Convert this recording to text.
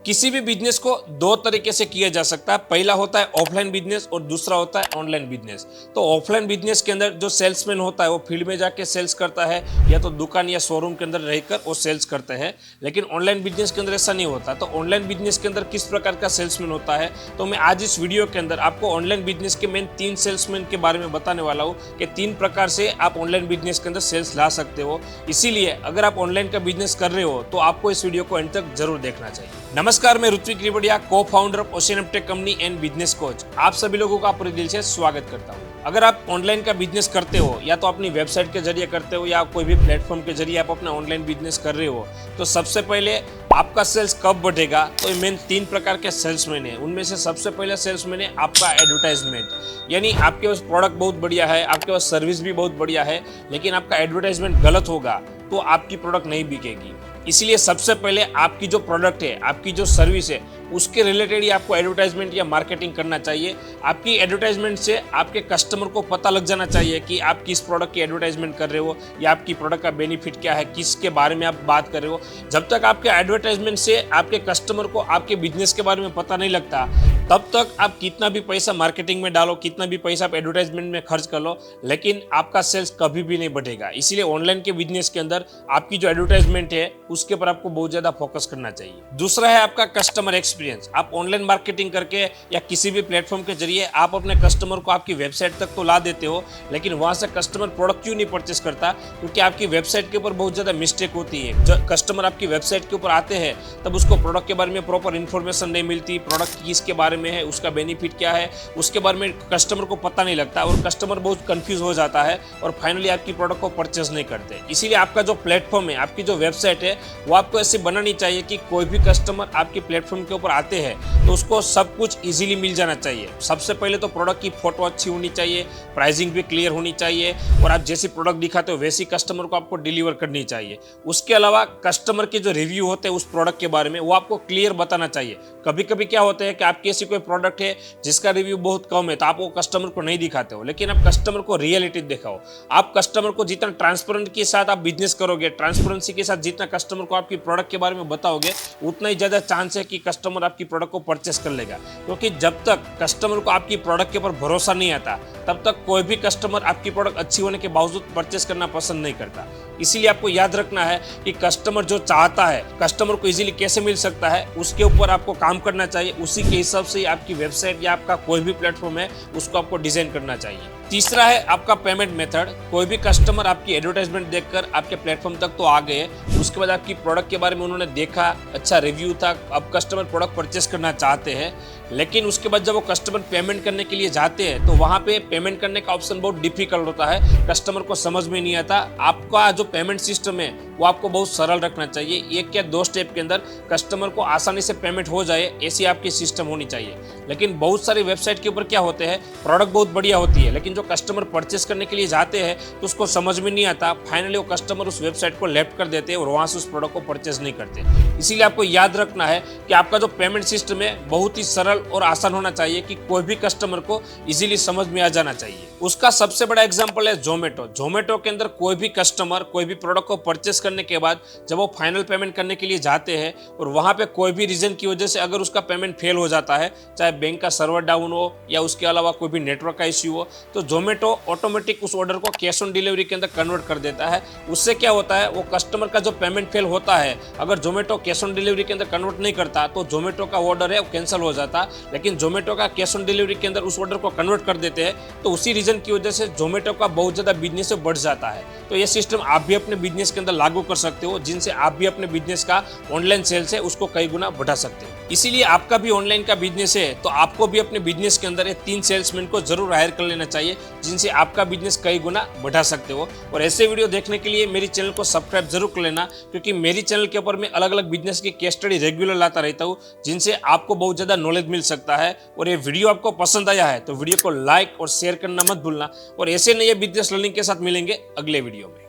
किसी भी बिजनेस को दो तरीके से किया जा सकता है। पहला होता है ऑफलाइन बिजनेस और दूसरा होता है ऑनलाइन बिजनेस। तो ऑफलाइन बिजनेस के अंदर जो सेल्समैन होता है वो फील्ड में जाके सेल्स करता है या तो दुकान या शोरूम के अंदर रहकर वो सेल्स करते हैं। लेकिन ऑनलाइन बिजनेस के अंदर ऐसा नहीं होता। तो ऑनलाइन बिजनेस के अंदर किस प्रकार का सेल्समैन होता है, तो मैं आज इस वीडियो के अंदर आपको ऑनलाइन बिजनेस के मेन 3 सेल्समैन के बारे में बताने वाला हूँ कि 3 प्रकार से आप ऑनलाइन बिजनेस के अंदर सेल्स ला सकते हो। इसीलिए अगर आप ऑनलाइन का बिजनेस कर रहे हो तो आपको इस वीडियो को एंड तक जरूर देखना चाहिए। नमस्कार, मैं ऋत्विक रिवड़िया, को founder of ocean Uptake company and business coach. आप सभी लोगों का पूरे दिल से स्वागत करता हूँ। अगर आप ऑनलाइन का बिजनेस करते हो या तो अपनी वेबसाइट के जरिए करते हो या कोई भी प्लेटफॉर्म के जरिए आप अपना ऑनलाइन बिजनेस कर रहे हो, तो सबसे पहले आपका सेल्स कब बढ़ेगा, तो मेन 3 प्रकार के सेल्समैन है। उनमें से सबसे पहले सेल्समैन है आपका एडवर्टाइजमेंट। यानी आपके पास प्रोडक्ट बहुत बढ़िया है, आपके पास सर्विस भी बहुत बढ़िया है, लेकिन आपका एडवर्टाइजमेंट गलत होगा तो आपकी प्रोडक्ट नहीं बिकेगी। इसलिए सबसे पहले आपकी जो प्रोडक्ट है, आपकी जो सर्विस है, उसके रिलेटेड ही आपको एडवर्टाइजमेंट या मार्केटिंग करना चाहिए। आपकी एडवर्टाइजमेंट से आपके कस्टमर को पता लग जाना चाहिए कि आप किस प्रोडक्ट की एडवर्टाइजमेंट कर रहे हो या आपकी प्रोडक्ट का बेनिफिट क्या है, किसके बारे में आप बात कर रहे हो। जब तक आपके एडवर्टाइजमेंट से आपके कस्टमर को आपके बिजनेस के बारे में पता नहीं लगता, तब तक आप कितना भी पैसा मार्केटिंग में डालो, कितना भी पैसा आप एडवर्टाइजमेंट में खर्च कर लो, लेकिन आपका सेल्स कभी भी नहीं बढ़ेगा। इसीलिए ऑनलाइन के बिजनेस के अंदर आपकी जो एडवर्टाइजमेंट है उसके ऊपर आपको बहुत ज्यादा फोकस करना चाहिए। दूसरा है आपका कस्टमर एक्सपीरियंस। आप ऑनलाइन मार्केटिंग करके या किसी भी प्लेटफॉर्म के जरिए आप अपने कस्टमर को आपकी वेबसाइट तक तो ला देते हो, लेकिन वहां से कस्टमर प्रोडक्ट क्यों नहीं परचेस करता? क्योंकि आपकी वेबसाइट के ऊपर बहुत ज्यादा मिस्टेक होती है। जब कस्टमर आपकी वेबसाइट के ऊपर आते हैं तब उसको प्रोडक्ट के बारे में प्रॉपर इन्फॉर्मेशन नहीं मिलती, प्रोडक्ट किसके बारे में है, उसका बेनिफिट क्या है, उसके बारे में कस्टमर को पता नहीं लगता और कस्टमर बहुत कंफ्यूज हो जाता है और फाइनली आपकी प्रोडक्ट को परचेस नहीं करते। इसीलिए आपका जो प्लेटफॉर्म है, आपकी जो वेबसाइट है, वो आपको ऐसे बनानी चाहिए कि कोई भी कस्टमर आपके प्लेटफॉर्म के ऊपर आते हैं तो उसको सब कुछ इजीली मिल जाना चाहिए। सबसे पहले तो प्रोडक्ट की फोटो अच्छी होनी चाहिए, प्राइसिंग भी क्लियर होनी चाहिए और आप जैसी प्रोडक्ट दिखाते हो वैसी कस्टमर को आपको डिलीवर करनी चाहिए। उसके अलावा कस्टमर के जो रिव्यू होते हैं उस प्रोडक्ट के बारे में वो आपको क्लियर बताना चाहिए। कभी कभी क्या होता है कि आपकी ऐसी कोई प्रोडक्ट है जिसका रिव्यू बहुत कम है तो आप वो कस्टमर को नहीं दिखाते हो, लेकिन आप कस्टमर को रियलिटी दिखाओ। आप कस्टमर को जितना ट्रांसपेरेंट के साथ आप बिजनेस करोगे, ट्रांसपेरेंसी के साथ जितना कस्टमर को आपकी प्रोडक्ट के बारे में बताओगे, उतना ही ज्यादा चांस है कि कस्टमर आपकी प्रोडक्ट को परचेस कर लेगा। क्योंकि जब तक कस्टमर को आपकी प्रोडक्ट के ऊपर भरोसा नहीं आता तब तक कोई भी कस्टमर आपकी प्रोडक्ट अच्छी होने के बावजूद परचेस करना पसंद नहीं करता। इसीलिए आपको याद रखना है कि कस्टमर जो चाहता है, कस्टमर को इजीली कैसे मिल सकता है, उसके ऊपर आपको काम करना चाहिए। उसी के हिसाब से आपकी वेबसाइट या आपका कोई भी प्लेटफॉर्म है उसको आपको डिजाइन करना चाहिए। तीसरा है आपका पेमेंट मेथड। कोई भी कस्टमर आपकी एडवर्टाइजमेंट देखकर आपके प्लेटफॉर्म तक तो आ गए, उसके बाद आपकी प्रोडक्ट के बारे में उन्होंने देखा, अच्छा रिव्यू था, अब कस्टमर प्रोडक्ट परचेस करना चाहते हैं, लेकिन उसके बाद जब वो कस्टमर पेमेंट करने के लिए जाते हैं तो वहां पे पेमेंट करने का ऑप्शन बहुत डिफिकल्ट होता है, कस्टमर को समझ में नहीं आता। आपका जो पेमेंट सिस्टम है वो आपको बहुत सरल रखना चाहिए। 1 या 2 स्टेप के अंदर कस्टमर को आसानी से पेमेंट हो जाए, ऐसी आपकी सिस्टम होनी चाहिए। लेकिन बहुत सारी वेबसाइट के ऊपर क्या होते हैं, प्रोडक्ट बहुत बढ़िया होती है लेकिन जो कस्टमर परचेस करने के लिए जाते हैं तो उसको समझ में नहीं आता, फाइनली वो कस्टमर उस वेबसाइट को लेफ्ट कर देते हैं और वहां से उस प्रोडक्ट को परचेस नहीं करते। इसीलिए आपको याद रखना है कि आपका जो पेमेंट सिस्टम है बहुत ही सरल और आसान होना चाहिए कि कोई भी कस्टमर को इजीली समझ में आ जाना चाहिए। उसका सबसे बड़ा एग्जांपल है जोमेटो। जोमेटो के अंदर कोई भी कस्टमर कोई भी प्रोडक्ट को परचेस करने के बाद जब वो फाइनल पेमेंट करने के लिए जाते हैं और वहां पे कोई भी रीजन की वजह से अगर उसका पेमेंट फेल हो जाता है, चाहे बैंक का सर्वर डाउन हो या उसके अलावा कोई भी नेटवर्क का इश्यू हो, तो जोमेटो ऑटोमेटिक उस ऑर्डर को कैश ऑन डिलीवरी के अंदर कन्वर्ट कर देता है। उससे क्या होता है, वो कस्टमर का जो पेमेंट फेल होता है, अगर जोमेटो कैश ऑन डिलीवरी के अंदर कन्वर्ट नहीं करता तो जोमेटो का ऑर्डर है वो कैंसिल हो जाता। लेकिन जोमेटो का कैश ऑन डिलीवरी के अंदर उस ऑर्डर को कन्वर्ट कर देते हैं तो उसी रीजन की वजह से जोमेटो का बहुत ज्यादा बिजनेस बढ़ जाता है। तो ये सिस्टम आप भी अपने बिजनेस के अंदर लागू कर सकते हो, जिनसे आप भी अपने बिजनेस का ऑनलाइन सेल्स है उसको कई गुना बढ़ा सकते हो। इसीलिए आपका भी ऑनलाइन का बिजनेस है तो आपको भी अपने बिजनेस के अंदर ये 3 सेल्समैन को जरूर हायर कर लेना चाहिए, जिनसे आपका बिजनेस कई गुना बढ़ा सकते हो। और ऐसे वीडियो देखने के लिए मेरी चैनल को सब्सक्राइब जरूर कर लेना, क्योंकि मेरी चैनल के ऊपर मैं अलग अलग बिजनेस की केस स्टडी रेगुलर लाता रहता हूँ, जिनसे आपको बहुत ज्यादा नॉलेज मिल सकता है। और ये वीडियो आपको पसंद आया है तो वीडियो को लाइक और शेयर करना मत भूलना। और ऐसे नए बिजनेस लर्निंग के साथ मिलेंगे अगले वीडियो में।